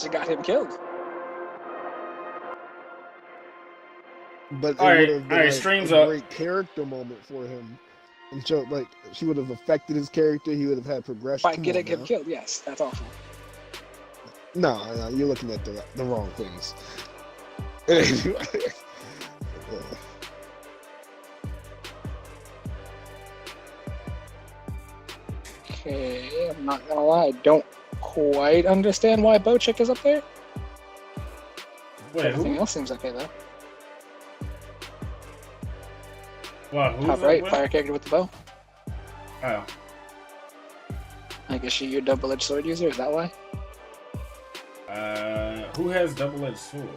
It got him killed. But it All right, would have been like streams a up. great character moment for him. And so, like, she would have affected his character. He would have had progression. By Come getting on him now. killed, yes, that's awful. No, you're looking at the wrong things. Okay, I'm not gonna lie, I don't quite understand why Bochick is up there. Wait, Everything who? else seems okay though. Wow, who's Top up right, with? fire character with the bow. Oh, I guess she your double-edged sword user, is that why? who has double-edged sword?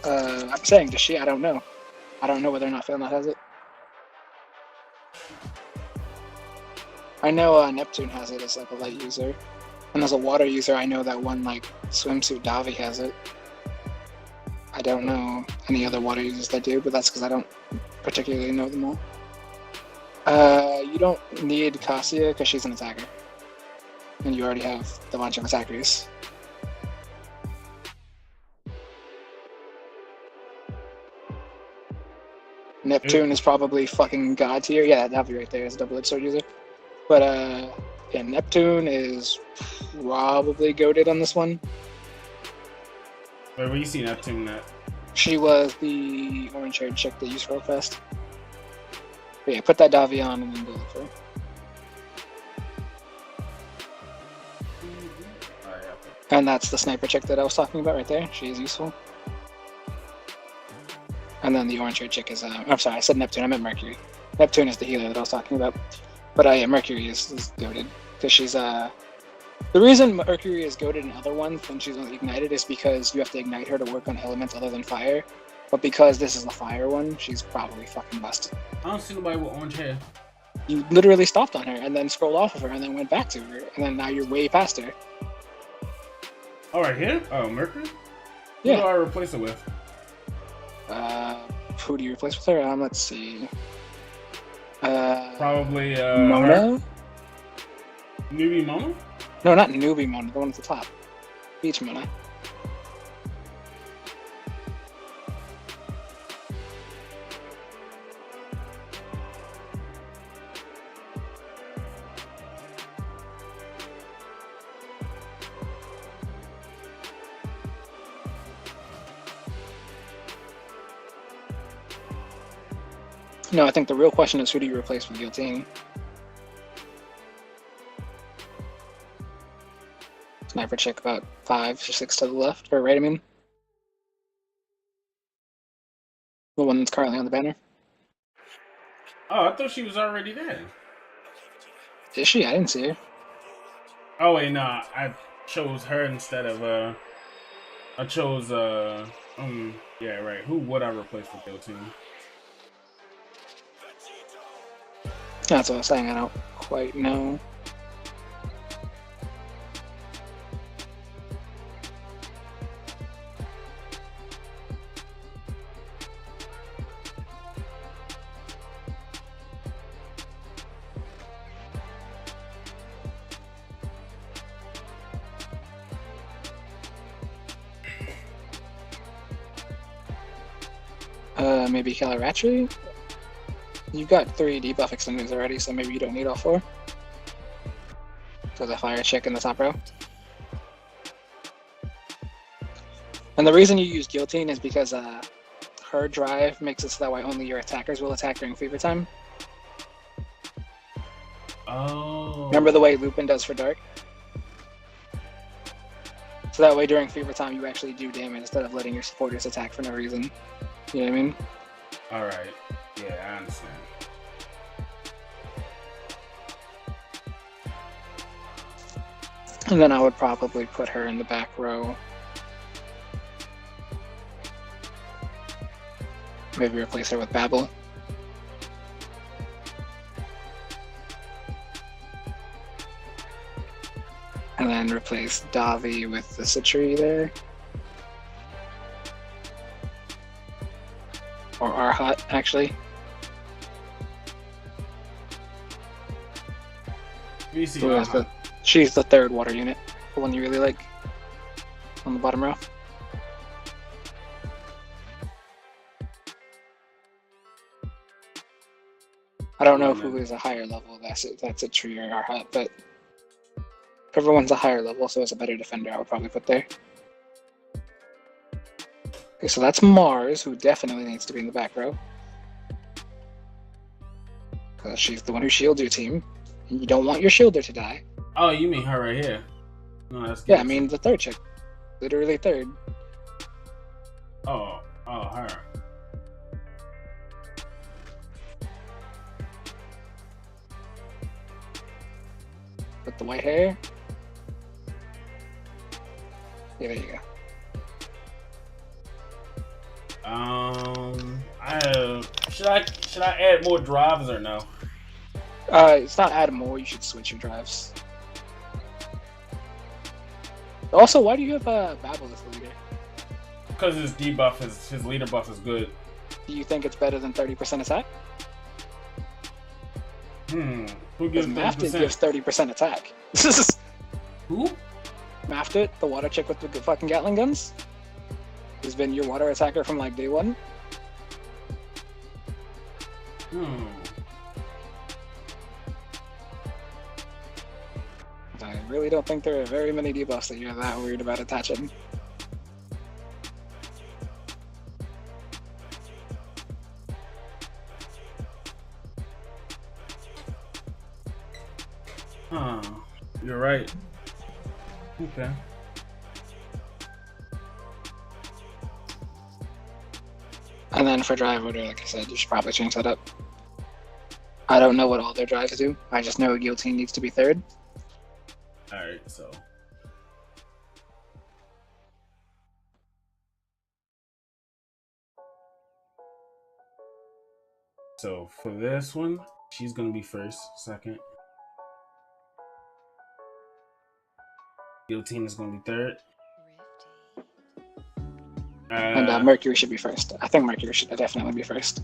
I'm saying, does she? I don't know. I don't know whether or not Failnaught has it. I know Neptune has it as like a light user. And as a water user, I know that one like swimsuit Davi has it. I don't know any other water users that do, but that's because I don't particularly know them all. You don't need Cassia because she's an attacker. And you already have a bunch of attackers. Neptune is probably fucking god tier. Yeah, Davi right there is a double-edged sword user. But yeah, Neptune is probably goated on this one. Wait, where you see Neptune at? She was the orange-haired chick that used Rollfest. But yeah, put that Davi on and then go look for her. And that's the sniper chick that I was talking about right there. She is useful. And then the orange-haired chick is, I'm sorry, I said Neptune, I meant Mercury. Neptune is the healer that I was talking about. But yeah, Mercury is goated. Because she's, the reason Mercury is goated in other ones when she's only ignited is because you have to ignite her to work on elements other than fire. But because this is the fire one, she's probably fucking busted. I don't see nobody with orange hair. You literally stopped on her and then scrolled off of her and then went back to her. And then now you're way past her. Oh, right here? Oh, Mercury? Yeah. Who do I replace it with? Who do you replace with her? Let's see. Probably, Mona? her. Newbie Mona? No, not Newbie Mona, the one at the top. Beach Mona. No, I think the real question is who do you replace with Guillotine? Sniper chick about 5 or 6 to the left, or right, I mean. The one that's currently on the banner. Oh, I thought she was already there. Is she? I didn't see her. Oh, wait, no. I chose her instead of, I chose, yeah, right. Who would I replace with Guillotine? That's what I was saying, I don't quite know. Maybe Calaratri? You've got 3 debuff extenders already, so maybe you don't need all 4. So the fire chick in the top row. And the reason you use Guillotine is because her drive makes it so that way only your attackers will attack during fever time. Oh. Remember the way Lupin does for Dark? So that way during fever time you actually do damage instead of letting your supporters attack for no reason. You know what I mean? Alright. Yeah, I understand. And then I would probably put her in the back row. Maybe replace her with Babel. And then replace Davi with the Citri there. Or Arhat, actually. VC Who is she's the 3rd water unit. The one you really like on the bottom row. I don't know who is a higher level. That's a tree or our hut, but everyone's a higher level, so it's a better defender. I would probably put there. Okay, so that's Mars, who definitely needs to be in the back row. Because she's the one who shields your team. And you don't want your shielder to die. Oh, you mean her right here? No, that's Yeah, I mean the third chick. Literally third. Oh, her. With the white hair. Yeah, there you go. Should I add more drives or no? It's not add more. You should switch your drives. Also, why do you have Babel as the leader? Because his debuff, his leader buff is good. Do you think it's better than 30% attack? Who gives 30%? Gives 30% attack. Who? Maftit, the water chick with the fucking Gatling guns, who's been your water attacker from like day one. I really don't think there are very many debuffs that you're that worried about attaching. You're right. Okay. And then for drive order, like I said, you should probably change that up. I don't know what all their drives do. I just know Guillotine needs to be third. Alright, so. So for this one, she's gonna be first, second. Guillotine is gonna be third. And Mercury should be first. I think Mercury should definitely be first.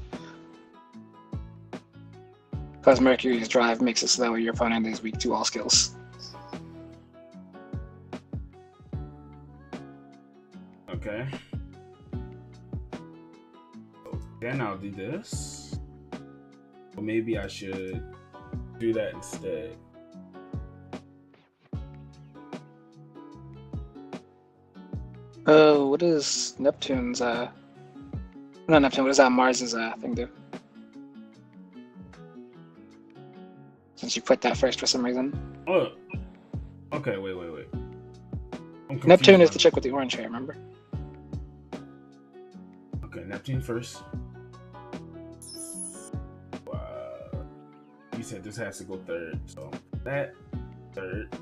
Because Mercury's drive makes it so that way your opponent is weak to all skills. Okay. So then I'll do this. Or maybe I should do that instead. What is Neptune's, not Neptune, what is that Mars's, thing do? Since you put that first for some reason. Oh, okay, wait. Neptune is the chick with the orange hair, remember? Okay, Neptune first. Wow. You said this has to go third, so that, third.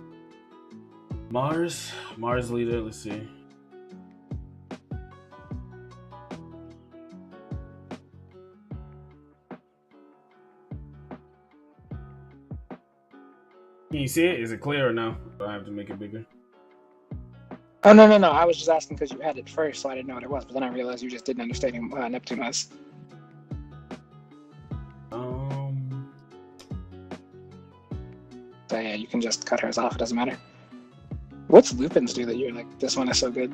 Mars leader, let's see. Can you see it? Is it clear or no? Do I have to make it bigger? Oh, no. I was just asking because you had it first, so I didn't know what it was. But then I realized you just didn't understand who Neptune was. So yeah, you can just cut hers off. It doesn't matter. What's Lupin's do that you're like, this one is so good?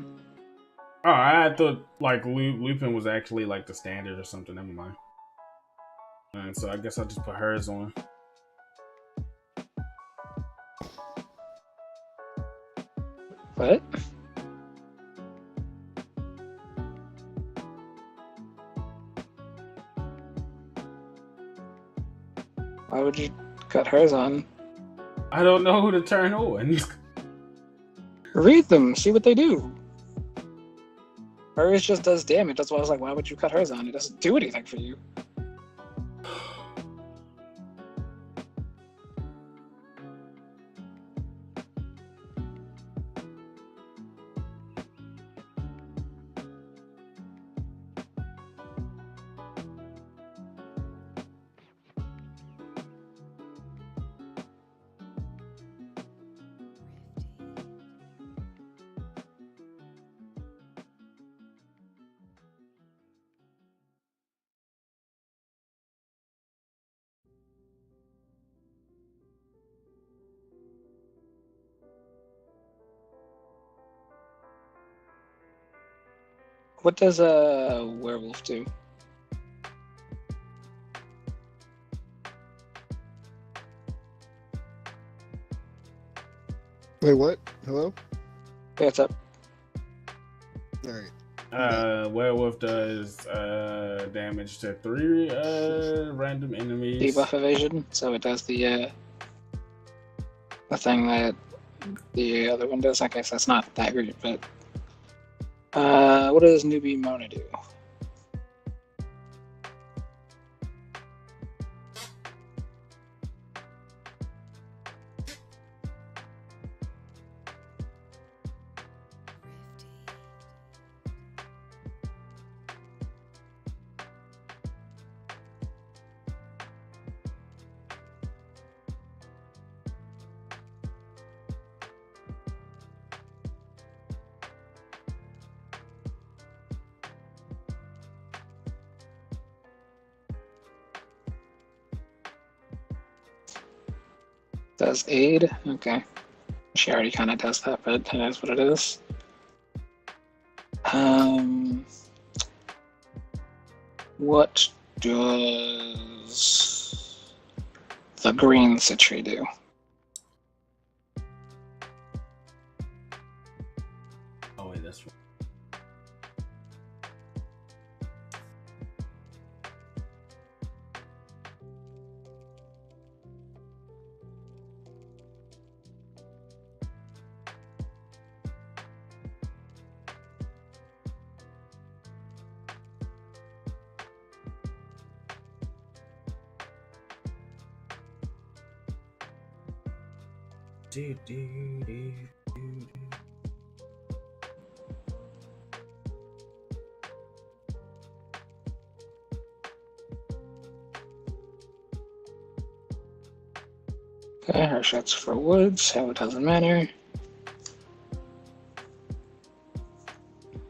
Oh, I thought like Lupin was actually like the standard or something. Never mind. And so I guess I'll just put hers on. What? Why would you cut hers on? I don't know who to turn on. Read them, see what they do. Hers just does damage. That's why I was like, why would you cut hers on? It doesn't do anything for you. What does a werewolf do? Wait, what? Hello? Yeah, what's up? All right. Werewolf does damage to 3 random enemies. Debuff evasion, so it does the thing that the other one does. I guess that's not that great, but what does newbie Mona do? Does aid? Okay. She already kind of does that, but it is what it is. What does the green Citri do? Oh wait, that's right. Okay, her shots for woods, so it doesn't matter.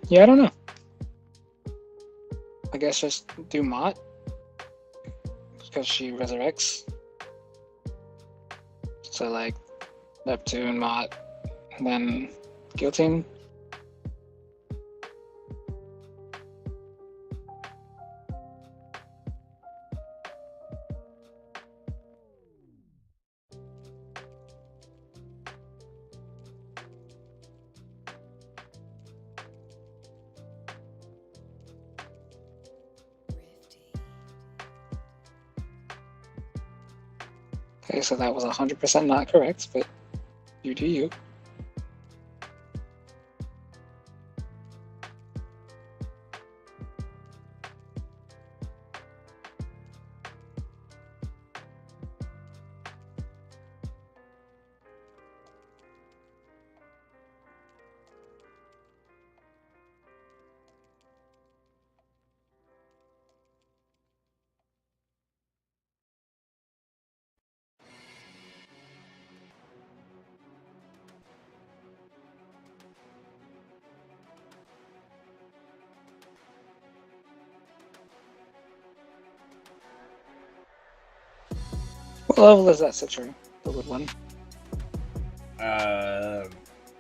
Yeah, I don't know. I guess just do Mott, because she resurrects. So like Neptune, Mott, and then Guillotine. Okay, so that was 100% not correct, but you do you. What level is that Citri? The wood one.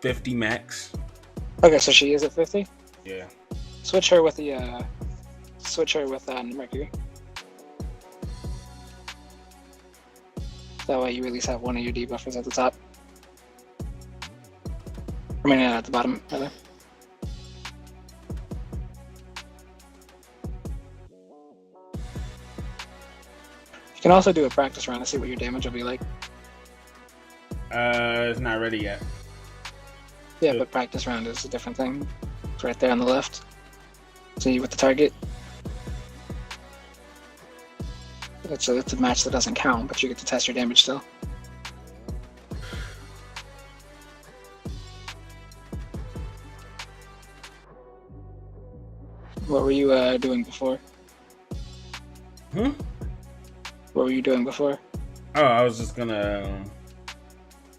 50 max. Okay, so she is at 50? Yeah. Switch her with the Mercury. That way you at least have one of your debuffers at the top. I mean, at the bottom, rather. You can also do a practice round to see what your damage will be like. It's not ready yet. Yeah, but practice round is a different thing. It's right there on the left. See with the target. It's a match that doesn't count, but you get to test your damage still. What were you doing before? Hmm? What were you doing before? Oh, I was just gonna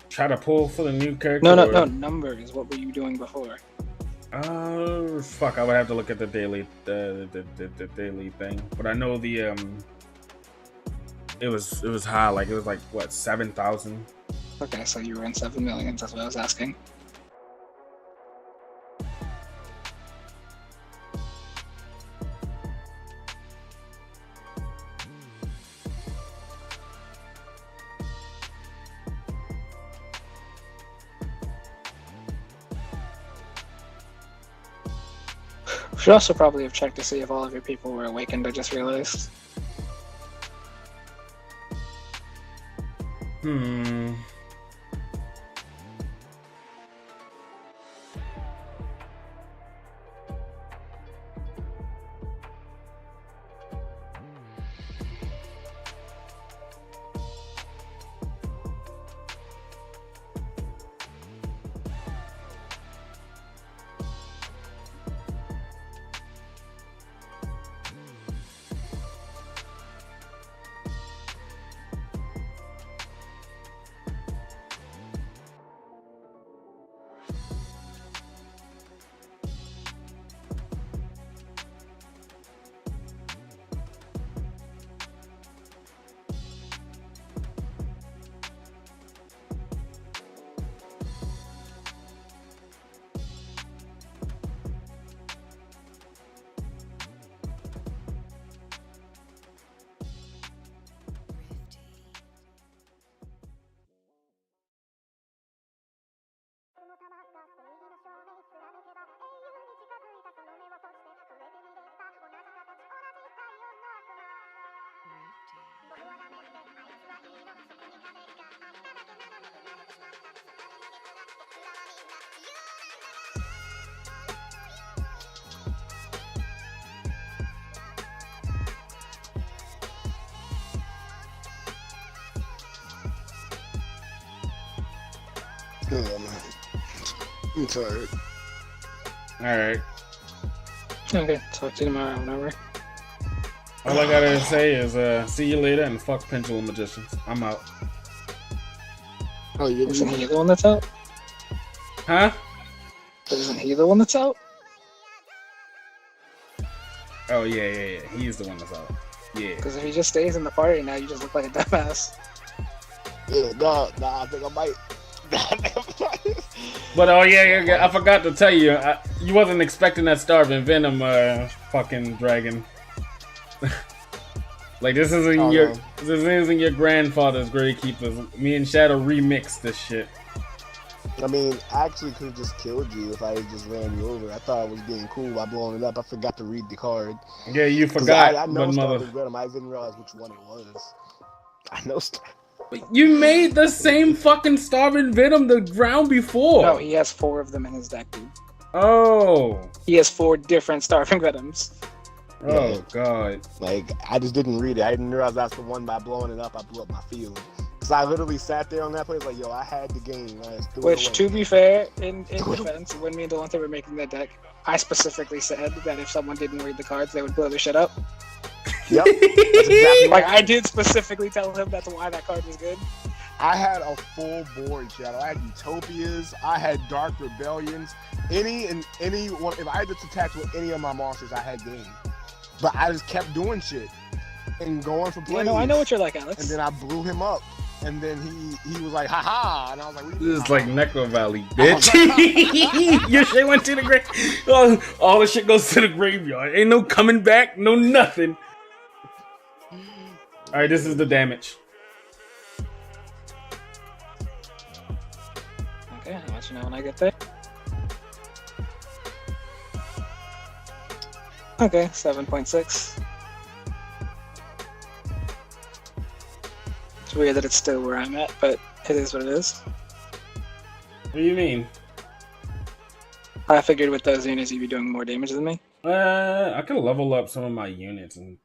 try to pull for the new character. No, numbers. What were you doing before? Fuck, I would have to look at the daily the daily thing. But I know the it was high, like it was like what, 7,000? Okay, so you were in 7 million, that's what I was asking. Should also probably have checked to see if all of your people were awakened. I just realized. Hmm. Oh man, I'm tired. All right. Okay, talk to you tomorrow, whenever. All I gotta say is, see you later and fuck Pendulum Magicians. I'm out. Oh, you're Isn't he the one that's out? Huh? Isn't he the one that's out? Oh yeah. He's the one that's out. Yeah. Because if he just stays in the party now, you just look like a dumbass. Yeah, nah, I think I might. But oh yeah, I forgot to tell you, you wasn't expecting that Starving Venom fucking dragon. Like this isn't this isn't your grandfather's Gravekeepers. Me and Shadow remixed this shit. I mean, I actually could have just killed you if I just ran you over. I thought I was being cool by blowing it up. I forgot to read the card. Yeah, you forgot. I know but Starving Venom. I didn't realize which one it was. I know You made the same fucking Starving Venom the round before. No, he has 4 of them in his deck, dude. Oh. He has 4 different Starving Venoms. Oh Yeah. god. Like, I just didn't read it. I didn't realize that's the one by blowing it up. I blew up my field. Because I literally sat there on that place like, yo, I had the game. Which, to be fair, in defense, when me and Delonte were making that deck, I specifically said that if someone didn't read the cards, they would blow the shit up. Yep. That's exactly Like, what I did specifically tell him that's why that card was good. I had a full board, Shadow. I had Utopias. I had Dark Rebellions. Any one. If I had to attach with any of my monsters, I had game. But I just kept doing shit and going for plays. Yeah, no, I know what you're like, Alex. And then I blew him up. And then he was like, haha. And I was like, what do you This is mean, like Necro Valley, bitch. Your shit went to the grave. All the shit goes to the graveyard. Ain't no coming back, no nothing. Alright, this is the damage. Okay, I'll let you know when I get there. Okay, 7.6. It's weird that it's still where I'm at, but it is what it is. What do you mean? I figured with those units you'd be doing more damage than me. I could level up some of my units and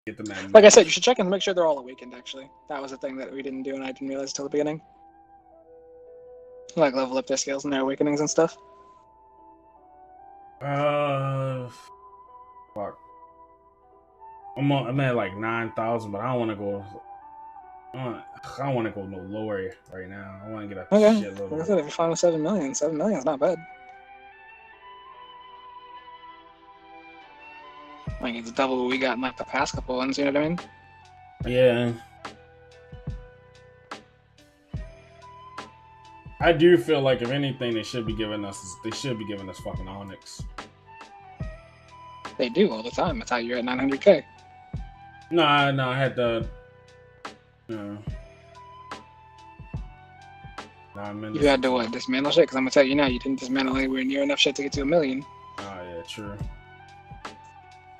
get them at Like I said, you should check and make sure they're all awakened, actually. That was a thing that we didn't do and I didn't realize until the beginning. Like, level up their skills and their awakenings and stuff. Fuck. I'm at like 9,000, but I don't want to go. I don't want to go no lower right now. I want to get a Okay, shitload. like I said, if you're fine with 7 million, 7 million is not bad. Like, it's double what we got in like the past couple ones, you know what I mean? Yeah. I do feel like if anything, they should be giving us fucking Onyx. They do all the time. That's how you're at 900k. No, I had the. You had to what? Dismantle shit? Because I'm gonna tell you now, you didn't dismantle anywhere near enough shit to get to 1 million. Oh yeah, true.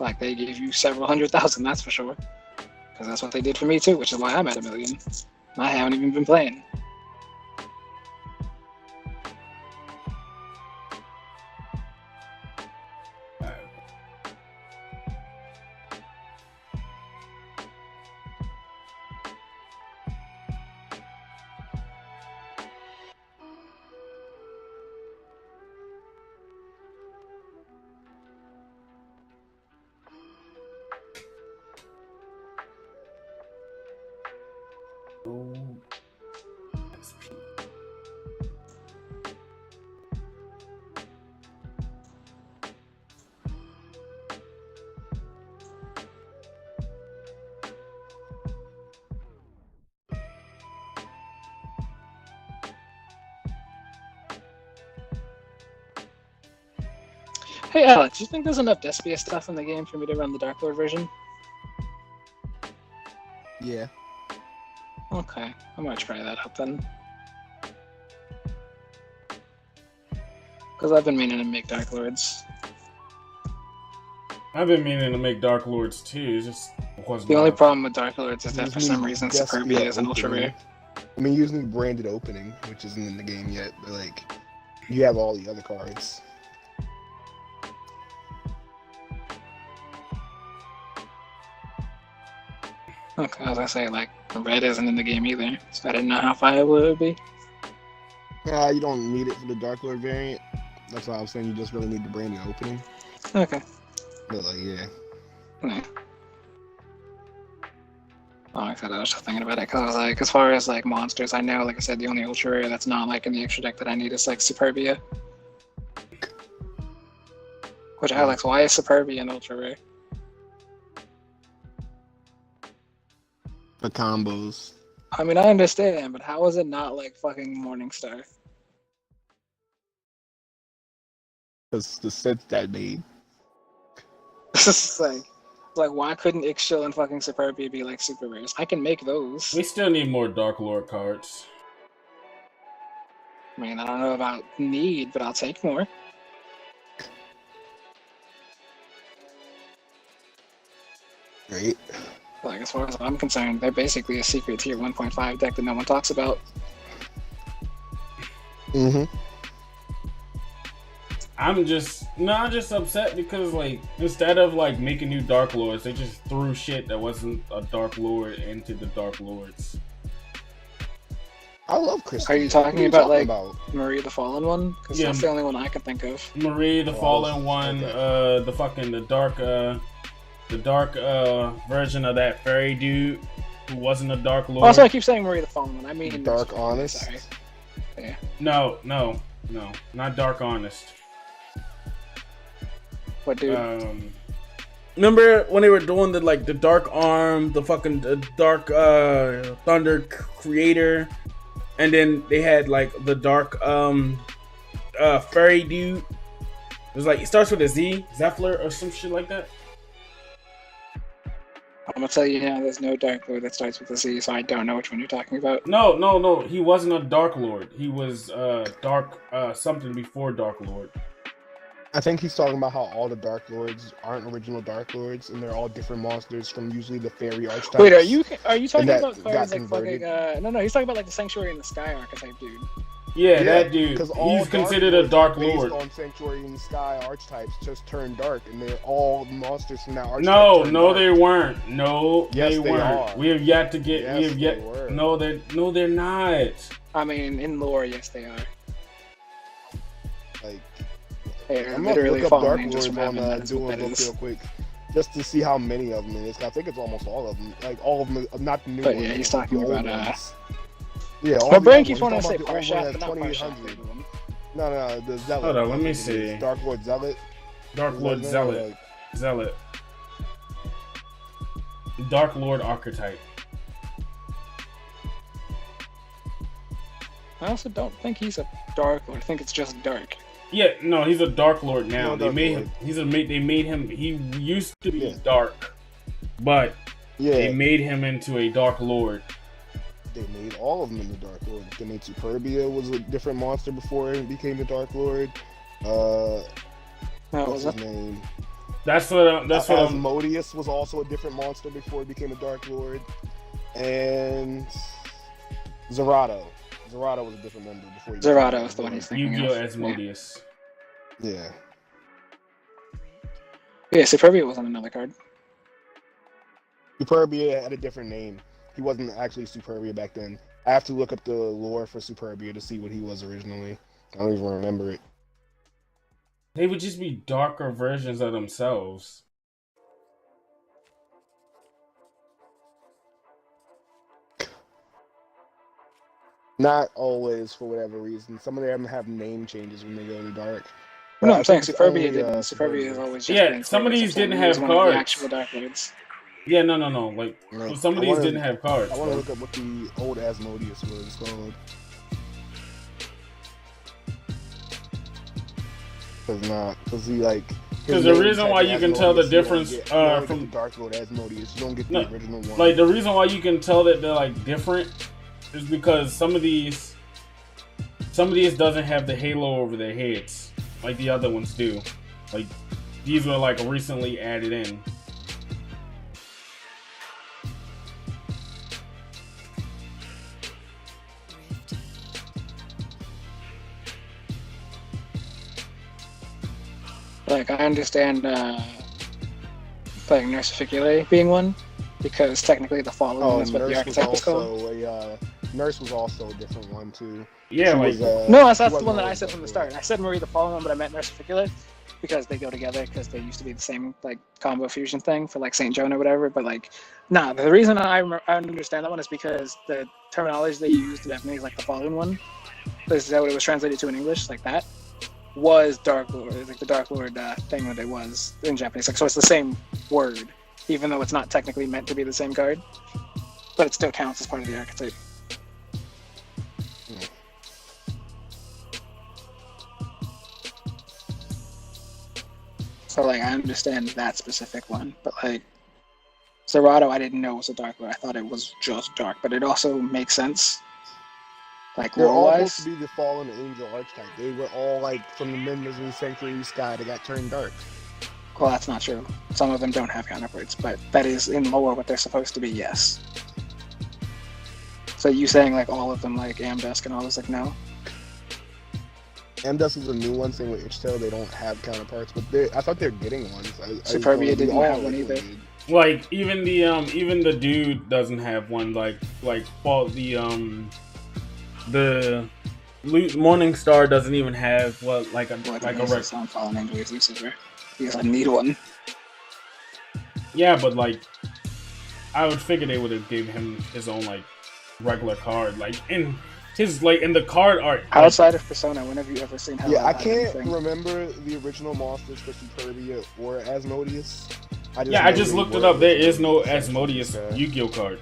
Like they gave you several 100,000, that's for sure. Because that's what they did for me too, which is why I'm at 1 million. I haven't even been playing. Hey Alex, you think there's enough Despia stuff in the game for me to run the Dark Lord version? Yeah. Okay, I'm gonna try that out then. Because I've been meaning to make Dark Lords. I've been meaning to make Dark Lords too. It's just wasn't The only enough. problem with Dark Lords is You that just for some need reason Despia Superbia is an ultra opening. rare. I mean, you just need branded opening, which isn't in the game yet, but like, you have all the other cards. Okay, as I say, like, red isn't in the game either, so I didn't know how viable it would be. You don't need it for the Dark Lord variant. That's why I was saying you just really need the branded opening. Okay. But like, yeah. Yeah. Oh, I thought I was just thinking about it because I was like, as far as like monsters, I know, like I said, the only ultra rare that's not like in the extra deck that I need is like Superbia. Which Alex, why is Superbia an ultra rare? The combos. I mean, I understand, but how is it not like fucking Morningstar? Because the sets that made. It's like why couldn't Ixchil and fucking Superbia be like super rares? I can make those. We still need more Dark Lord cards. I mean, I don't know about need, but I'll take more. Right? Like, as far as I'm concerned, they're basically a secret tier 1.5 deck that no one talks about. Mm-hmm. I'm just upset because like instead of like making new Dark Lords, they just threw shit that wasn't a Dark Lord into the Dark Lords. I love Crystal. Are you talking about like Marie the Fallen one? Because Yeah. that's the only one I can think of. Marie the Fallen one, okay. the dark version of that fairy dude who wasn't a Dark Lord. Also, I keep saying Marie the Fallen one. I mean Dark Honest. Sorry. Yeah. No, not Dark Honest. What dude? Remember when they were doing the Dark Arm, the fucking Dark Thunder Creator, and then they had like the Dark Fairy dude. It was like it starts with a Z, Zephyr or some shit like that. I'm gonna tell you now, there's no Dark Lord that starts with a Z, so I don't know which one you're talking about. No. He wasn't a Dark Lord. He was Dark something before Dark Lord. I think he's talking about how all the Dark Lords aren't original Dark Lords, and they're all different monsters from usually the fairy archetypes. Wait, are you talking that about got cards like converted. fucking? No, he's talking about like the Sanctuary and the Sky archetype dude. Yeah, that dude. 'Cause all He's considered a Dark Lord. Based on Sanctuary and Sky archetypes just turned dark, and they're all monsters from that archetype. No, turned no, dark. they weren't. No, Yes, they they weren't. are. We have yet to get. Yes, we have yet. they were. No, they're not. I mean, in lore, yes, they are. Like, They're I'm gonna literally look up Dark falling just Lords from on having that is what Duel that Book is. real quick, just to see how many of them it is. I think it's almost all of them. Like all of them, not the new But ones. yeah, he's the talking old about, ones. Yeah, all My the brain old keeps ones. wanting to say He's talking about the Parshat, old but one not that's Parshat. 2000. No, the Zealot. Hold on, let me That's what it is. see. Dark Lord Zealot. Dark Lord Isn't it? Zealot. Like, Zealot. Dark Lord archetype. I also don't think he's a Dark Lord. I think it's just dark. Yeah, no, he's a Dark Lord now. No, They Dark made Lord. him. They made him. He used to be Yeah. dark, but Yeah, they made him into a Dark Lord. they made all of them in the Dark Lord. They made Superbia was a different monster before it became the Dark Lord. No, it What's his wasn't. name? That's what. That's what. Asmodeus was also a different monster before he became a Dark Lord, and Zerato. Zerato was a different member before. Zerato is the one he's thinking Yu-Gi-Oh! of. Asmodeus. Yeah. Yeah, Superbia was on another card. Superbia had a different name. He wasn't actually Superbia back then. I have to look up the lore for Superbia to see what he was originally. I don't even remember it. They would just be darker versions of themselves. Not always, for whatever reason. Some of them have name changes when they go to dark. No, I'm saying think it's Superbia only, didn't. Superbia is always just Yeah, being some of Superbia, these so didn't he was have one of the cards. actual Dark Lords. Yeah, no. Like Right. some of I these wanna- didn't have cards. I want to bro. look up what the old Asmodeus was called. Because he like. Because the reason why you can tell the difference from Dark Lord Asmodeus, you don't get the original one. Like the reason why you can tell that they're like different is because some of these doesn't have the halo over their heads like the other ones do. Like these were like recently added in. Like, I understand, like, Nursificulae being one, because technically the Fallen one is what the Nurse archetype was called. Nurse was also a different one too. Yeah, She like was, No, that's she the wasn't one that I always said from the Dark start. Lord. I said Marie the Fallen one, but I meant Nursificulae, because they go together, because they used to be the same, like, combo fusion thing for, like, St. Joan or whatever, but, like, nah, the reason I understand that one is because the terminology they used in Japanese, like the Fallen one, is that what it was translated to in English, like that, was Dark Lord, like the Dark Lord thing that it was in Japanese. Like, so it's the same word, even though it's not technically meant to be the same card, but it still counts as part of the archetype. So, like, I understand that specific one, but, like, Zerato, I didn't know was a Dark Lord. I thought it was just dark, but it also makes sense. Like, They're all lore-wise. supposed to be the fallen angel archetype. They were all like from the mid-Misery Sanctuary Sky. They got turned dark. Well, that's not true. Some of them don't have counterparts, but that is in lore what they're supposed to be, yes. So you saying, like, all of them, like Amdusk and all this, like, no? Amdusk is a new one, same with Ichtail. They don't have counterparts, but I thought they're getting ones. Superbia didn't have one either. Like even the dude doesn't have one. Like Morning Star doesn't even have like a Fallen Angel is Lucifer. He doesn't need one. Yeah, but like I would figure they would have gave him his own like regular card, like in his like in the card art. Outside of Persona, when have you ever seen Hell? Yeah, I can't remember the original monsters for Superbia or Asmodeus. I just looked it up. There is no Asmodeus Yu-Gi-Oh card.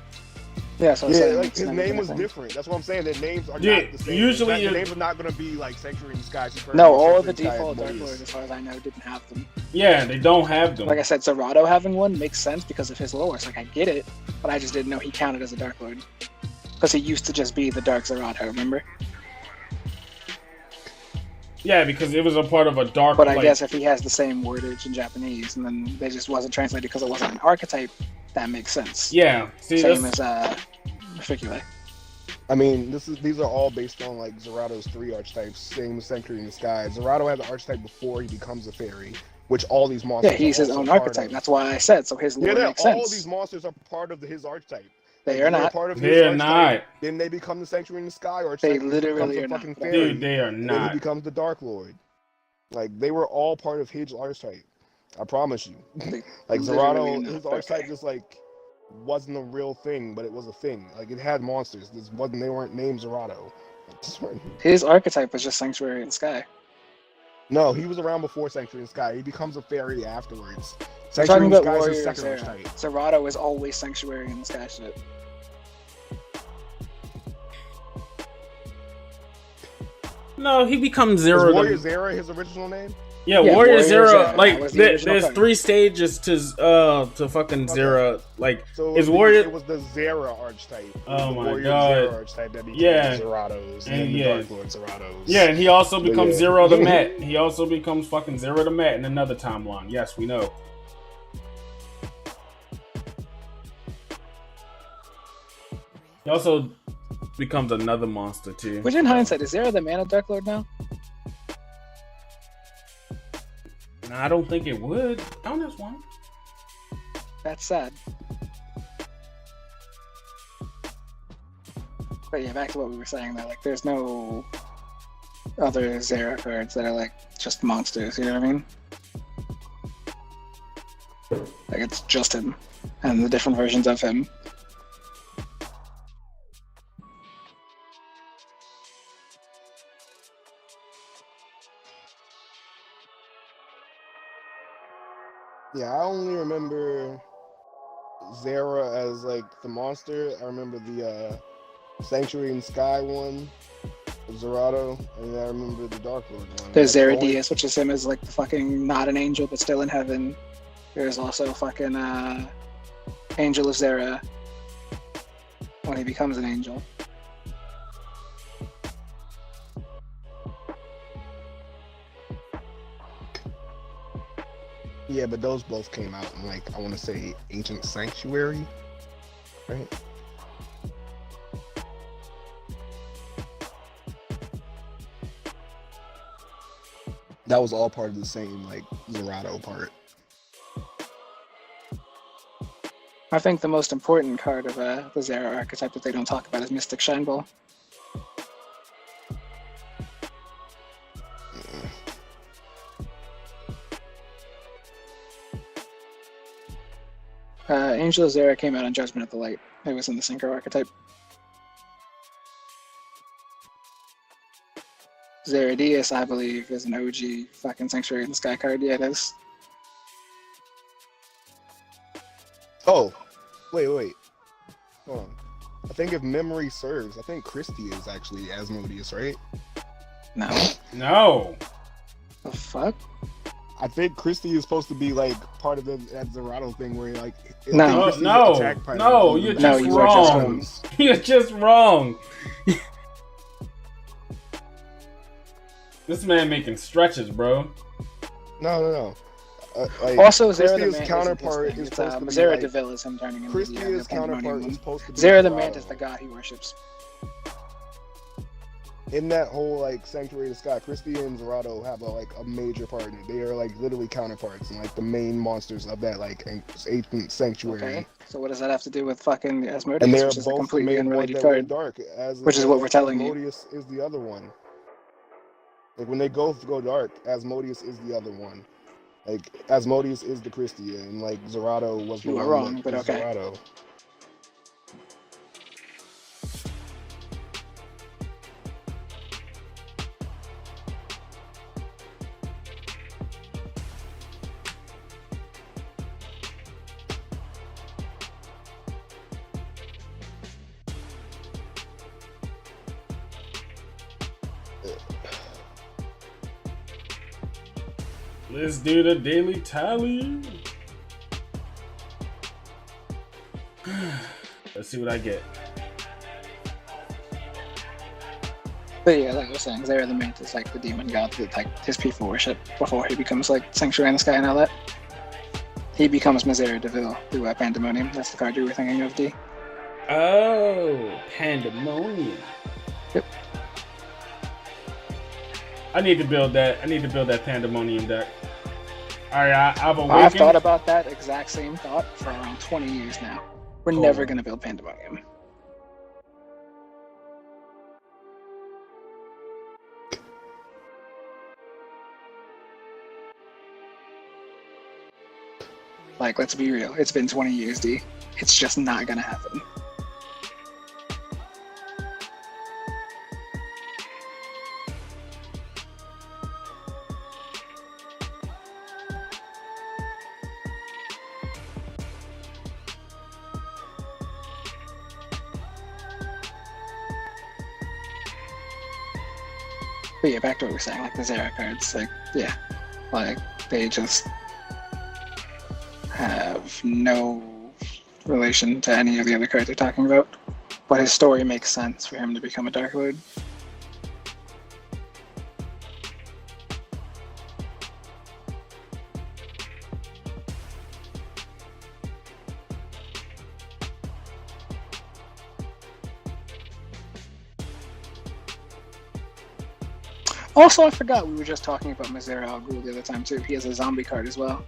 Yeah, so like his name was different. That's what I'm saying. Their names are not the same. Usually the names are not going to be like Sanctuary in the Sky. Superbia, no, all the Sanctuary default Sky, Dark Asmodeus. Lords, as far as I know, didn't have them. Yeah, they don't have them. Like I said, Zerato having one makes sense because of his lore. It's like, I get it, but I just didn't know he counted as a Dark Lord. Because he used to just be the Dark Zerato, remember? Yeah, because it was a part of a dark. But I guess if he has the same wordage in Japanese, and then they just wasn't translated because it wasn't an archetype, that makes sense. Yeah, see, same as Ficulae. I mean, these are all based on like Zerato's 3 archetypes, same as Sanctuary in the Sky. Zerato had the archetype before he becomes a fairy, which all these monsters. Yeah, he's his own archetype. That's why I said so. His lore makes sense. All these monsters are part of his archetype. They are not. They're not. Then they become the Sanctuary in the Sky archetype. They literally are not. Dude, they are not. Then he becomes the Dark Lord. Like they were all part of his archetype. I promise you. Like Zerato, his archetype just like wasn't a real thing, but it was a thing. Like it had monsters. They weren't named Zerato. His archetype was just Sanctuary in the Sky. No, he was around before Sanctuary in the Sky. He becomes a fairy afterwards. I'm Sanctuary in the talking Sky about is his Warrior second Zera. archetype. Zerato is always Sanctuary in the Sky shit. No, he becomes Zero. Was Warrior Zera his original name? Yeah, Warrior Zero. Zera, Like there's card. 3 stages to fucking Zera. Like So is Warrior. It was the Zera archetype. Oh my Warrior God. Zera archetype that became Zeratos and then the Dark Lord Zeratos. Yeah, and he also becomes yeah. Zero the Met. He also becomes fucking Zero the Met in another timeline. Yes, we know. He also becomes another monster too. Which, in hindsight, is Zera the Mana Dark Lord now? Nah, I don't think it would. On this one. That's sad. But yeah, back to what we were saying, that like there's no other Zera cards that are like just monsters, you know what I mean? Like it's just him and the different versions of him. Yeah, I only remember Zera as like the monster. I remember the Sanctuary in Sky one, Zerato, and then I remember the Dark Lord one. There's Like, Zeradius, which is him as like the fucking not an angel but still in heaven. There's also fucking Angel of Zera when he becomes an angel. Yeah, but those both came out in like I want to say Ancient Sanctuary, right? That was all part of the same like Zerato part. I think the most important card of the Zera archetype that they don't talk about is Mystic Shine Ball. Angel of Zera came out on Judgment of the Light. It was in the Synchro archetype. Zeradius, I believe, is an OG fucking Sanctuary in the Sky card. Yeah, it is. Oh, wait. Hold on. I think if memory serves, I think Christie is actually Asmodeus, right? No. No. The fuck? I think Christie is supposed to be like part of that Zerato thing where like No. Christie's No, attack pattern no, is- you're No, just you are just wrong. wrong. You're just wrong. This man making stretches, bro. No. Like, Also, Zera the Christie's Mantis counterpart is is it's, supposed to be Zera like, Deville is him turning into Christie's the counterpart Pandemonium is one. supposed to be Zera the Zerato. Mantis, the god he worships. In that whole like Sanctuary of the Sky, Christie and Zerato have a major part in it. They are like literally counterparts and like the main monsters of that like ancient sanctuary. Okay. So what does that have to do with fucking Asmodeus, And they're which is a both the completely main ones unrelated that went card? dark. As Which is what we're telling you. Asmodeus is the other one. Like when they go dark, Asmodeus is the other one. Like Asmodeus is the Christie, and like Zerato was the You one were wrong, that but was okay. Zerato. Let's do the daily tally. Let's see what I get. But yeah, like I was saying, Zera the Mantis is like the demon god that like his people worship before he becomes like Sanctuary in the Sky and all that. He becomes Zera Deville through Pandemonium. That's the card you were thinking of, D. Oh, Pandemonium. Yep. I need to build that. I need to build that Pandemonium deck. All right, I've awakened. I've thought about that exact same thought for around 20 years now. We're Cool. never gonna build Pandemonium. Like, let's be real. It's been 20 years, D. It's just not gonna happen. But yeah, back to what we were saying, like the Zera cards, like, yeah, like, they just have no relation to any of the other cards they're talking about. But his story makes sense for him to become a Dark Lord. Also, I forgot we were just talking about Misera Al Ghul the other time too. He has a zombie card as well.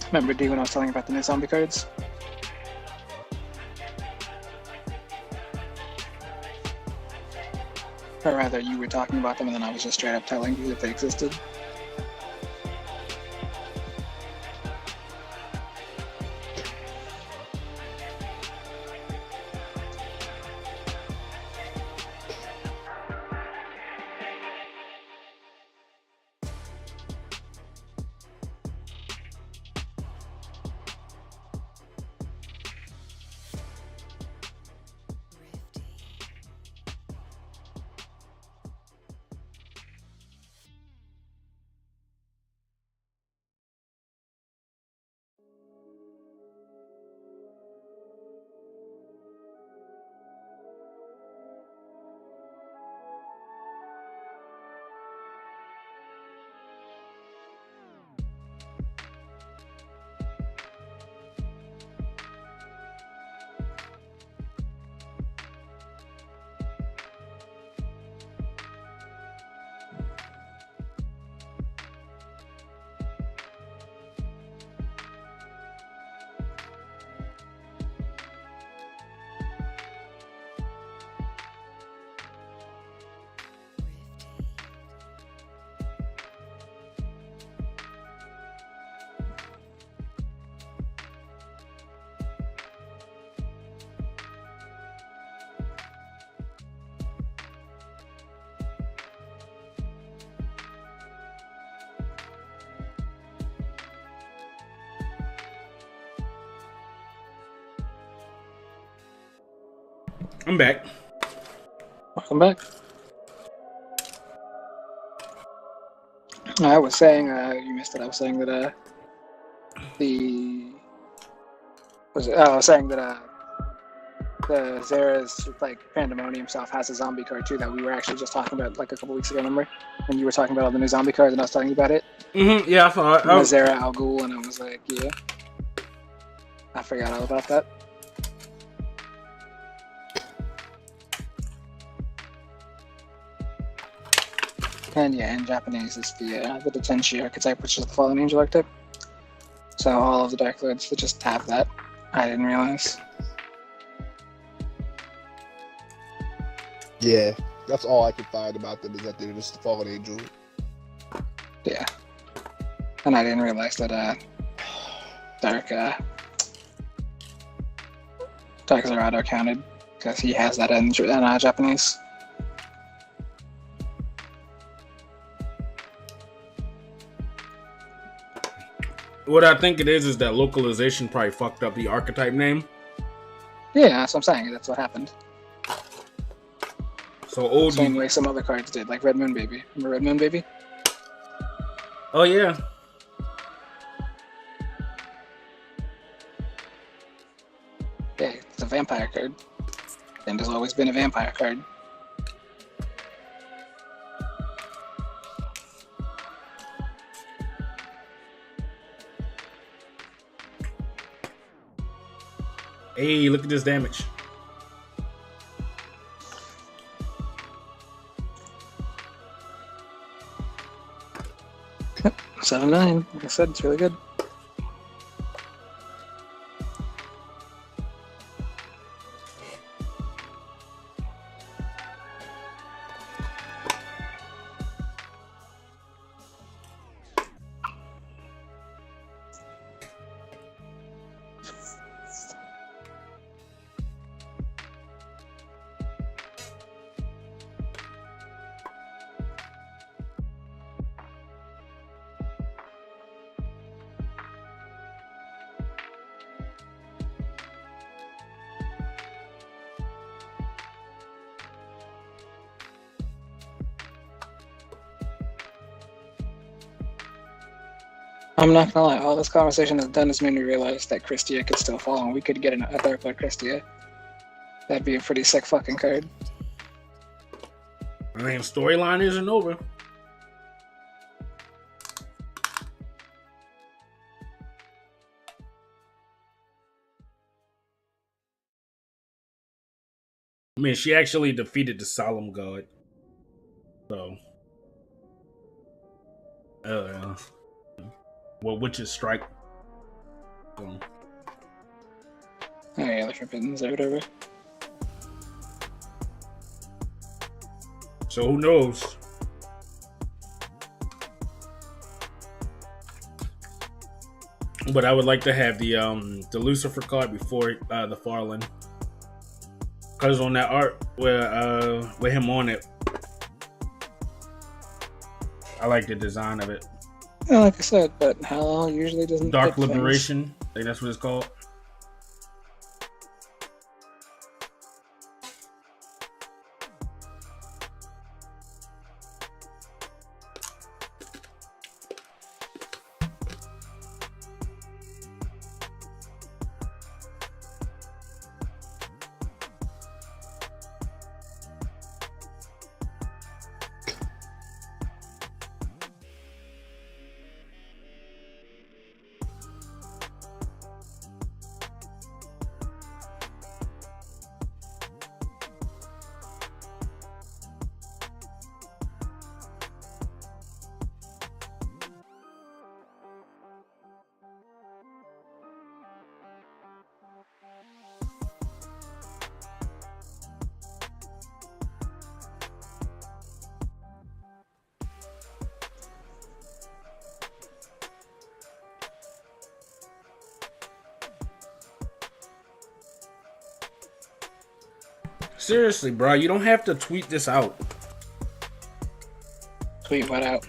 Remember D when I was telling you about the new zombie cards? Or rather, you were talking about them and then I was just straight up telling you that they existed. I'm back. Welcome back. I was saying, you missed it. I was saying that I was saying that the Zera's like Pandemonium stuff has a zombie card too that we were actually just talking about like a couple weeks ago. Remember when you were talking about all the new zombie cards and I was telling you about it? Mm-hmm. Yeah, I saw it. Misera Al Ghul, and I was like, yeah, I forgot all about that. And yeah, in Japanese, it's the Tenshi archetype, which is the Fallen Angel archetype. So all of the Dark Lords that just have that. I didn't realize. Yeah, that's all I could find about them is that they're just the Fallen Angel. Yeah. And I didn't realize that Dark Zerato counted because he has that in Japanese. What I think it is that localization probably fucked up the archetype name. Yeah, that's what I'm saying. That's what happened. So old. Same way some other cards did, like Red Moon Baby. Remember Red Moon Baby? Oh yeah. Yeah, it's a vampire card. And there's always been a vampire card. Hey, look at this damage. Yep, 7-9. Like I said, it's really good. I'm not gonna lie, all this conversation has done is made me realize that Christia could still fall and we could get a Dark Lord Christia. That'd be a pretty sick fucking card. I mean, storyline isn't over. I mean, she actually defeated the Solemn God. So, well, Witch's Strike. So. Oh yeah, the Forbiddens or whatever. So who knows? But I would like to have the Lucifer card before the Farland, because on that art with him on it, I like the design of it. Yeah, like I said, but Hal usually doesn't. Dark pick Liberation, things. I think that's what it's called. Seriously, bro, you don't have to tweet this out. Tweet what out?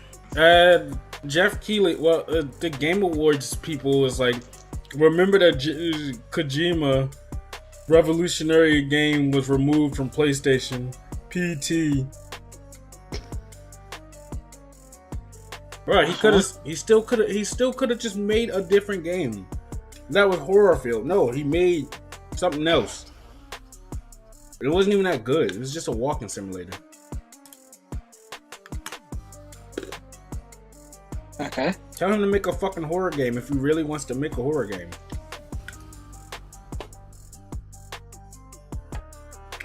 Jeff Keighley, well, the Game Awards people was like, remember that Kojima revolutionary game was removed from PlayStation PT. Bro, he still could have just made a different game. That was Horrorfield. No, he made something else. It wasn't even that good. It was just a walking simulator. Okay. Tell him to make a fucking horror game if he really wants to make a horror game.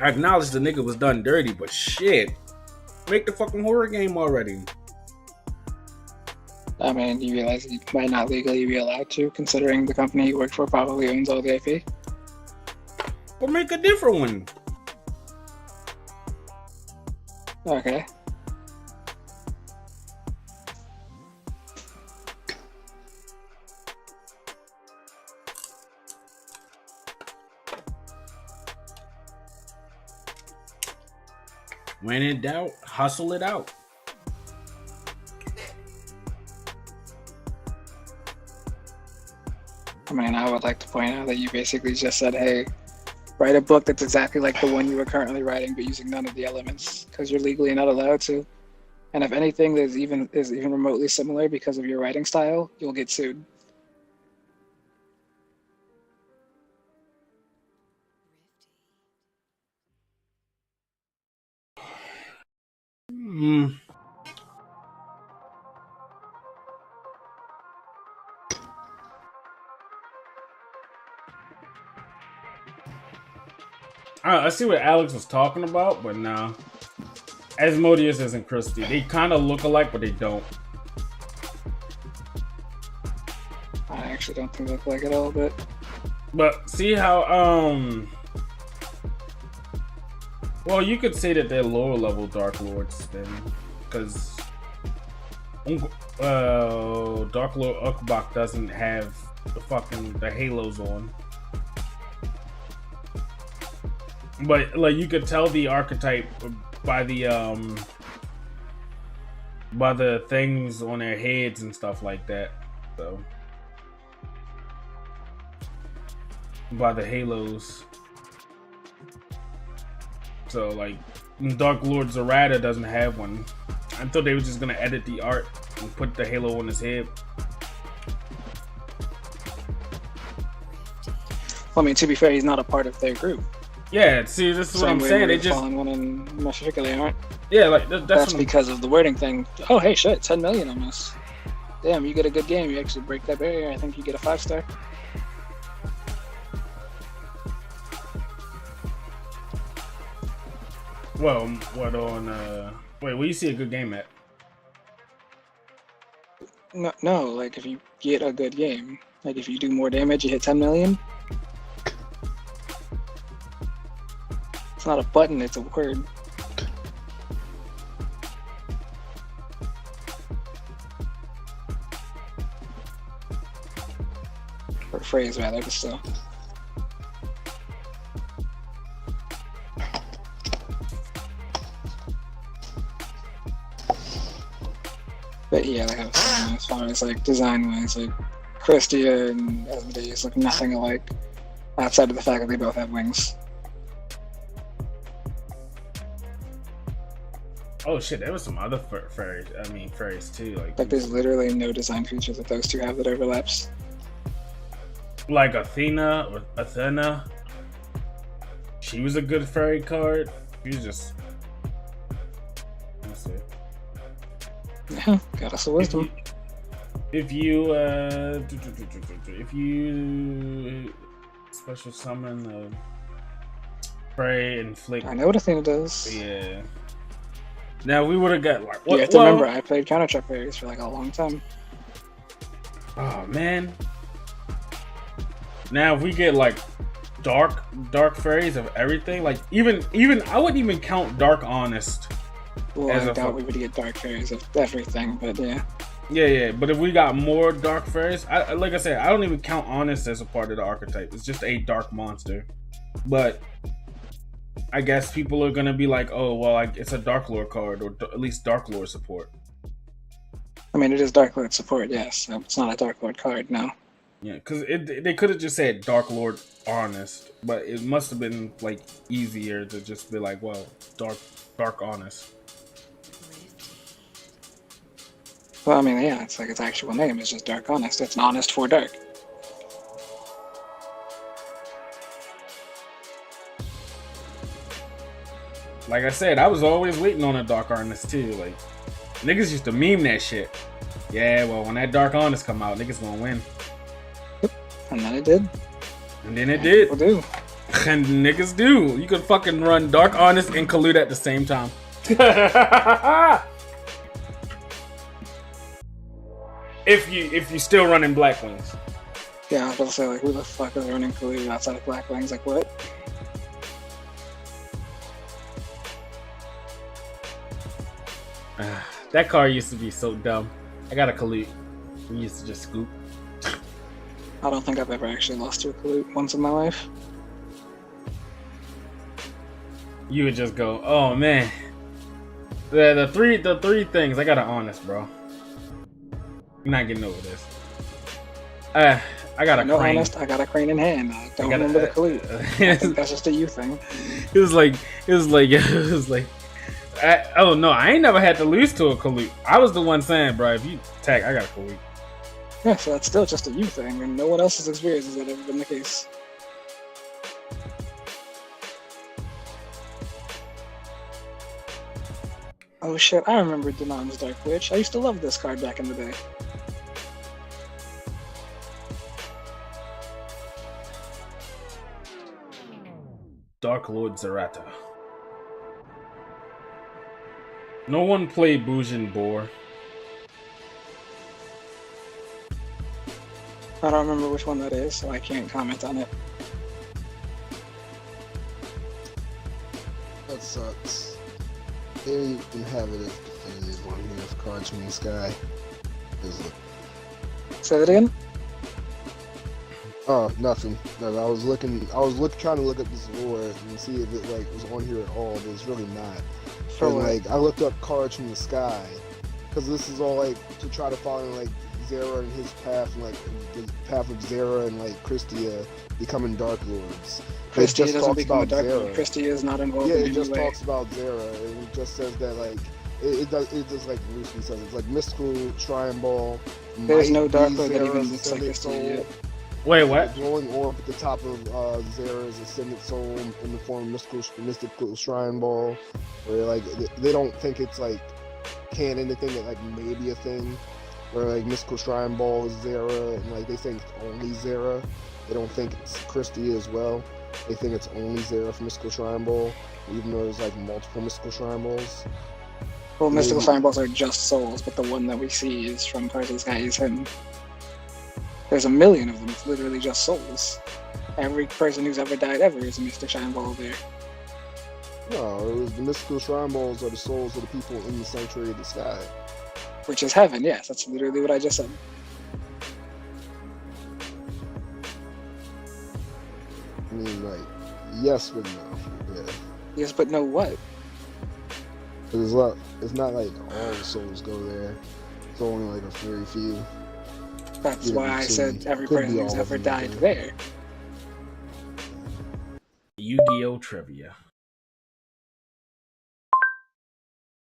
I acknowledge the nigga was done dirty, but shit. Make the fucking horror game already. I mean, you realize you might not legally be allowed to, considering the company you work for probably owns all the IP? Or make a different one. Okay. When in doubt, hustle it out. I mean, I would like to point out that you basically just said, hey, write a book that's exactly like the one you were currently writing, but using none of the elements, because you're legally not allowed to. And if anything that is even remotely similar because of your writing style, you'll get sued. I see what Alex was talking about, but nah. Asmodeus isn't Christie. They kind of look alike, but they don't. I actually don't think they look like it all, but... But see how, well, you could say that they're lower level Dark Lords then, because Dark Lord Ukbak doesn't have the halos on. But like you could tell the archetype by the things on their heads and stuff like that. So by the halos. So like Dark Lord Zarada doesn't have one. I thought they were just gonna edit the art and put the halo on his head. Well, I mean, to be fair, he's not a part of their group. Yeah, see, this is what I'm saying. They just Fallen One and Mashikali aren't. Yeah, like that's because of the wording thing. Oh, hey, shit, 10 million almost. Damn, you get a good game. You actually break that barrier. I think you get a 5-star. Well, what on? Wait, where you see a good game at? No, like if you get a good game, like if you do more damage, you hit 10 million. It's not a button; it's a word. Or a phrase, rather, but still. But yeah, like I was saying, as far as like design-wise, like Christia and Asmodeus look nothing alike, outside of the fact that they both have wings. Oh shit, there was some other fairies. I mean, fairies too. Like there's literally no design features that those two have that overlaps. Like Athena. She was a good fairy card. She was just. Let's see. Yeah, goddess of wisdom. If you special summon Fairy Inflict. I know what Athena does. Yeah. Now we would have got like. You have to remember, I played Counter Check Fairies for like a long time. Oh man. Now if we get like dark fairies of everything, like even I wouldn't even count Dark Honest. Well, I doubt we would get dark fairies of everything, but yeah. Yeah. But if we got more dark fairies, like I said, I don't even count Honest as a part of the archetype. It's just a dark monster. But I guess people are gonna be like, oh well, it's a Dark Lord card, or at least Dark Lord support. I mean, it is Dark Lord support, yes. It's not a Dark Lord card, no. Yeah, because they could have just said Dark Lord Honest, but it must have been like easier to just be like, well, Dark Honest. Well, I mean, yeah, it's like its actual name is just Dark Honest. It's an Honest for Dark. Like I said, I was always waiting on a Dark Honest too. Like, niggas used to meme that shit. Yeah, well, when that Dark Honest come out, niggas gonna win. And then it did. And then it did. People do. And niggas do. You could fucking run Dark Honest and Collude at the same time. If you still running Black Wings. Yeah, I was about to say, like, who the fuck is running Collude outside of Black Wings? Like, what? That car used to be so dumb. I got a Collude. We used to just scoop. I don't think I've ever actually lost to a Collude once in my life. You would just go, oh man. The three things, I got an Honest, bro. You're not getting over this. I got a no Crane. Honest, I got a Crane in hand. I don't remember the Collude. I think that's just a you thing. It was like oh no, I ain't never had to lose to a Collude. I was the one saying, bro, if you attack, I got a Collude. Yeah, so that's still just a you thing, and no one else's experience has that ever been the case. Oh shit, I remember Danon's Dark Witch. I used to love this card back in the day. Dark Lord Zarata. No one played Bujin Boar. I don't remember which one that is, so I can't comment on it. That sucks. They didn't even have it as definitive on here of Cards from the Sky. Say that again? Oh, nothing. No, I was trying to look up this lore and see if it like was on here at all, but it's really not. For and what? like I looked up Cards from the Sky because this is all like to try to follow like Zera and his path, and like the path of Zera and like Christia becoming Dark Lords. It Christia just doesn't talks become a about Dark Lord. Zera. Christia is not involved Yeah, in it any just way. talks about Zera, and it just says that like it just like loosely says it's like mystical Shrine Ball. There's might no Dark be Lord that even Zera's looks like ascended Christia yet. Wait, what? The glowing orb at the top of Zera's Ascendant Soul in the form of mystical Shrine Ball, where like they don't think it's like canon. They think it like maybe a thing, where like mystical Shrine Ball is Zera, and like they think it's only Zera. They don't think it's Christie as well. They think it's only Zeref Mystical Shrine Ball, even though there's like multiple Mystical Shrine Balls. Well, mystical shrine balls are just souls, but the one that we see is from Parsley Sky is him. There's a million of them. It's literally just souls. Every person who's ever died ever is a mystical shrine ball there. No, it was the Mystical Shrine Balls are the souls of the people in the Sanctuary of the Sky. Which is heaven, yes. That's literally what I just said. I mean, like, yes but no. Yeah. Yes, but no what? Because it's not like all the souls go there. It's only like a very few. That's Yeah, why I so said every could be person who's all of ever them died there. there. Yu-Gi-Oh trivia.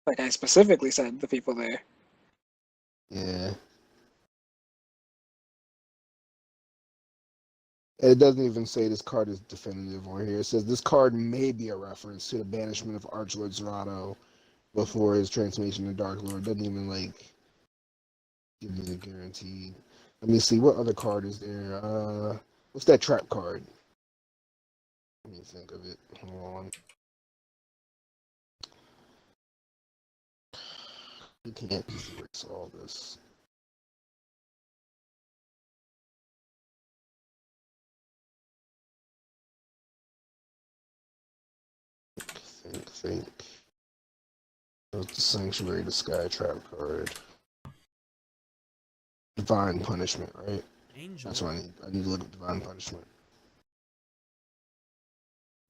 Like I specifically said the people there. Yeah. It doesn't even say this card is definitive on here. It says this card may be a reference to the banishment of Archlord Zerato before his transformation to Dark Lord. It doesn't even like give me a guarantee. Let me see what other card is there. What's that trap card? Let me think of it. Hold on. You can't just erase all this. Think. That's the Sanctuary, the Sky Trap card. Divine Punishment, right? Angel. That's what I need. I need to look at Divine Punishment.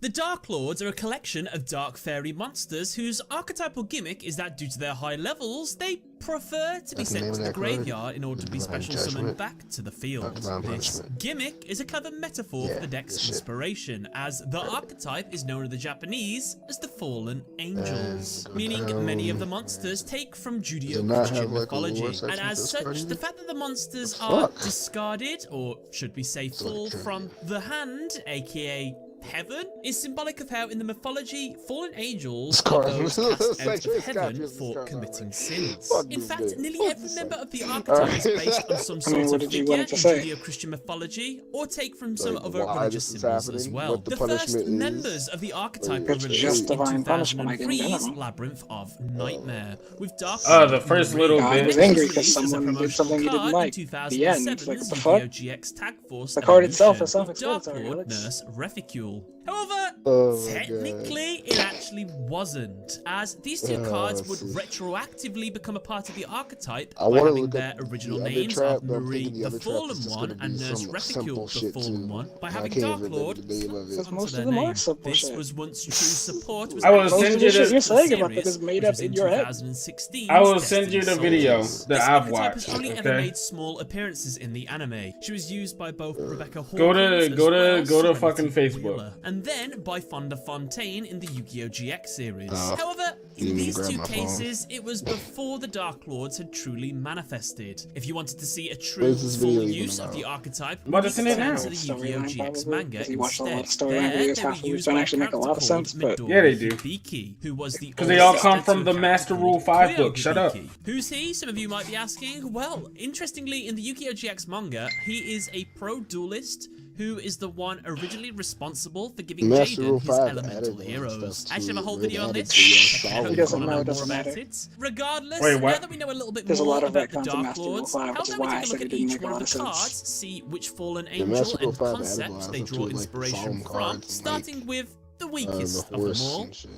The Dark Lords are a collection of dark fairy monsters whose archetypal gimmick is that due to their high levels, they prefer to be That's the name sent of to the that card? graveyard in order to be Divine special summoned Judgment? back to the field. Divine This Punishment. gimmick is a clever metaphor Yeah, for the deck's good shit. inspiration, as the archetype is known in the Japanese as the Fallen Angels, go meaning down. many of the monsters take from Does it not Judeo-Christian have, like, a lore mythology, section and as for this such, card the either? fact that the monsters The are fuck? discarded, or should we say fall trivia. from the hand, aka heaven, is symbolic of how in the mythology fallen angels This are card- those cast out Sanctuary of Sky heaven Pierce, this for card, committing alright. sins. Fuck In this fact, bitch. nearly Fuck every this member thing. of the archetype is Alright. based on some I mean, sort what of did you figure want in to say? Judeo-Christian mythology, or take from some Like, other why religious this is symbols as happening, well. what the The first punishment is. members of the archetype were It's released just in divine punishment, like, in 2003's general. Labyrinth of Nightmare, with Dark The Lord first Marie. little God bit. was Next angry was because released as a someone did promotional something he didn't card like. in The end. Like, 2007's what the fuck? Yu-Gi-Oh! GX Tag Force The card itself is Evolution with Dark self-explanatory, Lord Alex. Nurse Reficule. However, Oh my technically, it actually wasn't, as these two cards would see. retroactively become a part of the archetype I by wanna having look their at the original other names trap, of but I'm Marie thinking the the other trap is Fallen just One gonna and be Nurse some Reficule simple the shit, Fallen too. One by I having can't Dark remember Lord the name of it. stamped Because most onto of their them are name. simple This shit. was once true support. Was I will actually Most send of you the shit the- you're saying about series, it is made which up was in your head. 2016's I will send you the Destiny video Souls. that This I've archetype has watched. only ever Okay. made small appearances in the anime. She was used by both Rebecca Hawkins Go to- as go to- well as go to Serenity fucking Facebook. Wheeler, and then by Fonda Fontaine in the Yu-Gi-Oh! GX series. Oh. However, in Didn't even these grab two my phone. cases, it was before the Dark Lords had truly manifested. If you wanted to see a What true is this video full even use of about? the archetype, I'm about to you send it can now. turn to the Yu-Gi-Oh! Storyline, GX probably, manga because you watch a lot of instead. storyline There, videos they were half of which used don't by a actually make a character lot of called sense, but- Midori Yeah, they do. Hibiki, who was the 'Cause they all older come sister from to the a Master character Rule called 5 Cleo book. Shut up. Hibiki. Who's he? Some of you might be asking. Well, interestingly, in the Yu-Gi-Oh! GX manga, he is a pro-duelist who is the one originally responsible for giving Master Rule Jaden his 5 elemental added heroes. stuff I should have a to whole it. video on Added this. the, Check it out Solid if you doesn't want to know, know it more doesn't about matter. it. Regardless, Wait, now what? that we know a little bit There's a more lot of about the retcons in Dark Master Rule Lords, 5, how which is about we why I take a said look it at didn't each make a one of lot the of cards, sense. see which fallen The angel Master Rule and 5 concept added they lots draw of, like, inspiration solemn from, cards and, starting with the the weakest of them horse all. and shit.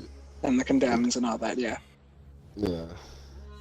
And the condemns and all that, yeah. Yeah.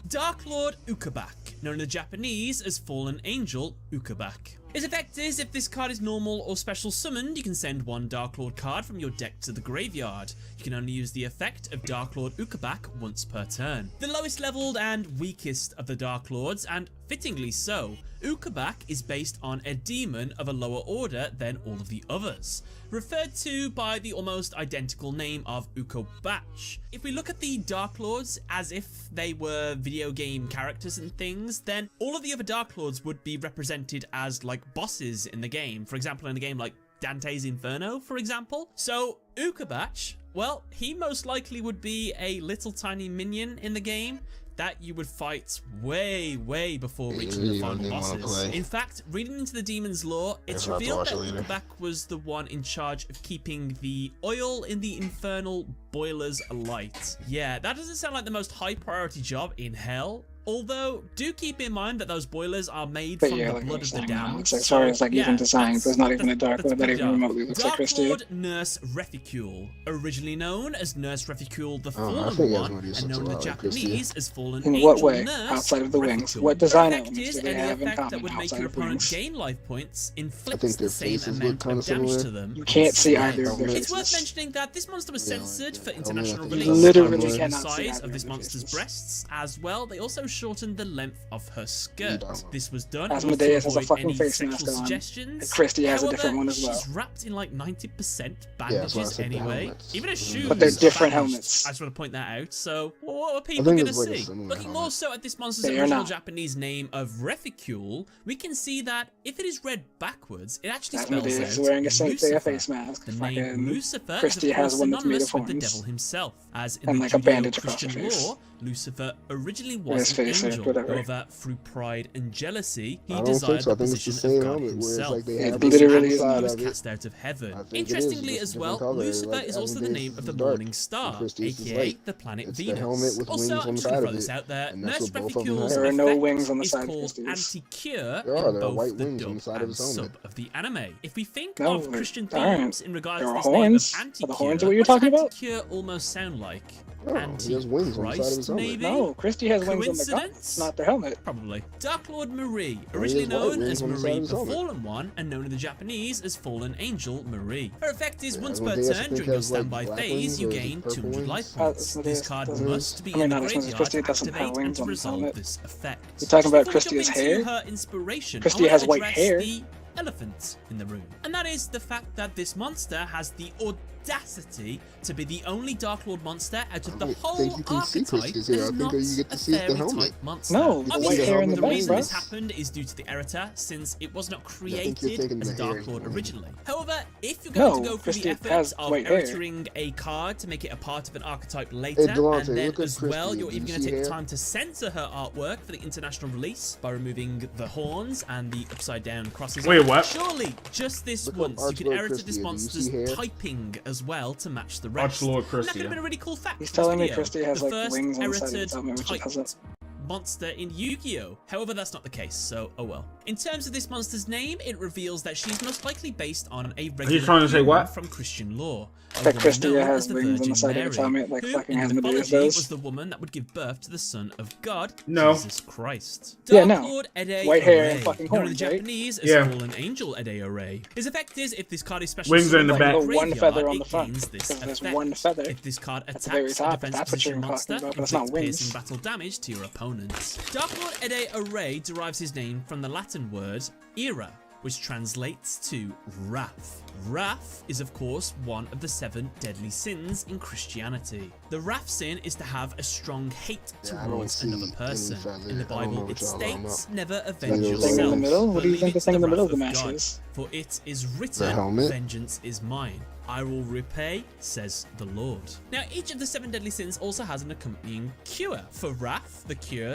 Dark Lord Ukabak, known in the Japanese as Fallen Angel Ukabak. His effect is, if this card is normal or special summoned, you can send one Dark Lord card from your deck to the graveyard. You can only use the effect of Dark Lord Ukabak once per turn. The lowest leveled and weakest of the Dark Lords, and fittingly so, Ukabak is based on a demon of a lower order than all of the others, referred to by the almost identical name of Ukobach. If we look at the Dark Lords as if they were video game characters and things, then all of the other Dark Lords would be represented as like bosses in the game. For example, in a game like Dante's Inferno, for example. So Ukabach, well, he most likely would be a little tiny minion in the game that you would fight way before reaching the you final didn't wanna bosses. play. In fact, reading into the demon's lore, it's I'll have to revealed watch that it later. Ukabak was the one in charge of keeping the oil in the infernal boilers alight. Yeah, that doesn't sound like the most high priority job in hell. Although, do keep in mind that those boilers are made But from yeah, the like I blood was of the saying, damned. it's as far as like even design, that's- there's not even a Dark that's Lord that pretty even dark. remotely looks like Dark Christia. Lord Nurse Reficule, originally known as Nurse Reficule the I Fallen think One, Asmodeus and looks known a in lot like Japanese as Fallen In Angel what way? Nurse Outside of the wings. Reficule. What design Her effect elements is do they any have in effect that common would make outside your of opponent wings? gain life points inflicts think the their same faces look amount kinda of damage similar. to them. You can't see instead. either of their It's worth faces. mentioning that this monster was Yeah, like censored the for helmet, international I think release. that's Literally Reducing the cannot see size either of this of their monster's faces. breasts as well. They also shortened the length of her skirt. don't. This was done in order Asmodeus to has a avoid fucking any face sexual mask on. suggestions. Christie has a However, different one as well. She's wrapped in like 90% that's why I bandages said the anyway. helmets. Even her shoes. But they're are different bandaged. helmets. I just want to point that out. So, what are people think going to it's like a see? similar Looking more helmet. so at this monster's They are original not. Japanese name of Reficule, we can see that if it is read backwards, it actually spells Asmodeus out is wearing a Saint Seiya Lucifer. face mask. The name Fucking Lucifer Christie is of has course one that's made synonymous of with the horns. devil himself, as in And the like a bandage across the Judeo-Christian face. law, Lucifer originally His was an face, angel. whatever. However, through pride and jealousy, he I don't desired think so. I the think it's the position same of God helmet, where it's himself. like they It have literally the is side He was of it. cast out of heaven. I think it is, Interestingly just as different well, color, Lucifer like is also the Asmodeus name of is the dark, morning star, and Christie's is aka light. the planet It's the Venus. helmet with Also, wings on I'm the just gonna side throw of this it, out there. and that's Nurse what both of them Reficule's have. There are no effect wings on the is side of called Christie's. Anti-Cure There are, in there are both white the wings on dub the side of and his helmet. sub of the anime. If we think No, of Christian there aren't. themes in regards There to are this name of horns. Are the Anti-Cure, horns what you're what does talking about? Anti-Cure almost sound like? No, he has wings on the side of his Antichrist, helmet. maybe? No, Christie has wings on the gun. Coincidence? It's not their helmet. Probably. Dark Lord Marie, he originally has white known wings as on the side Marie of his the helmet. Fallen One, and known in the Japanese as Fallen Angel Marie. Her effect is Yeah, once I per don't think turn Asmodeus during your has, like, standby black phase, wings, you or is it gain purple 200 wings? life points. Asmodeus This card doesn't- must be I mean, in the not Asmodeus, graveyard Christie to doesn't have activate and wings to on the resolve helmet. this effect. You're talking about Before we jump Christie's into hair? her inspiration, Christie I wanna has white address hair. the elephant in the room. And that is the fact that this monster has the audacity to be the only Dark Lord monster out of the don't whole think you can see archetype Christie's that hair. is I think not that you get to a see the fairy helmet. type monster. No, the white Obviously, hair in the the back, reason bro. this happened is due to the errata, since it was not think you're created taking as the Dark hair. Lord originally. However, if you're going No, to go through Christie the effort has of white hair. erratating a card to make it a part of an archetype later, Delonte, and then look at as well, Christie. you're Do even you going to see take the hair? time to censor her artwork for the international release by removing the horns and the upside down crosses. Wait, what? Surely, just this Look up once, you could Archlord errata Christie. this Do you monster's see hair? typing as well to match the rest. Archlord And that Christie. could have been a really cool fact. He's for this telling me video. Christie has, The like, first wings on the side of his errated helmet, which it typed doesn't. monster in Yu-Gi-Oh! However, that's not the case, so oh well. In terms of this monster's name, it reveals that she's most likely based on a regular trying to say human what? from Christian law. a That woman Christie known has as the wings on the Virgin side of his Mary, helmet, like who, fucking in Asmodeus mythology, does. was the woman that would give birth to the Son of God, No. Jesus Christ. Yeah, Dark no. Lord Ede White hair Array, and fucking known in horns, the right? Japanese as Yeah. Fallen Angel Ede Array. His effect is, if this card is special Wings are in the suited back. by The one graveyard, feather on it the front, gains this because there's effect. one feather If this card at the very attacks a top, defense that's what you're position talking monster, about, it but that's not inflicts wings. piercing battle damage to your opponents. Dark Lord Ede Array derives his name from the Latin word era, which translates to wrath. Wrath is, of course, one of the 7 deadly sins in Christianity. The wrath sin is to have a strong hate Yeah, I don't towards see another any person. feather. In the I don't know Bible, what it y'all talking states, about. never The avenge thing in the yourself. middle? What do you but think leave the it to thing in the middle wrath of the match God. is? For it is The written, helmet? vengeance is mine. I will repay, says the Lord. Now, each of the 7 deadly sins also has an accompanying cure. For wrath, the cure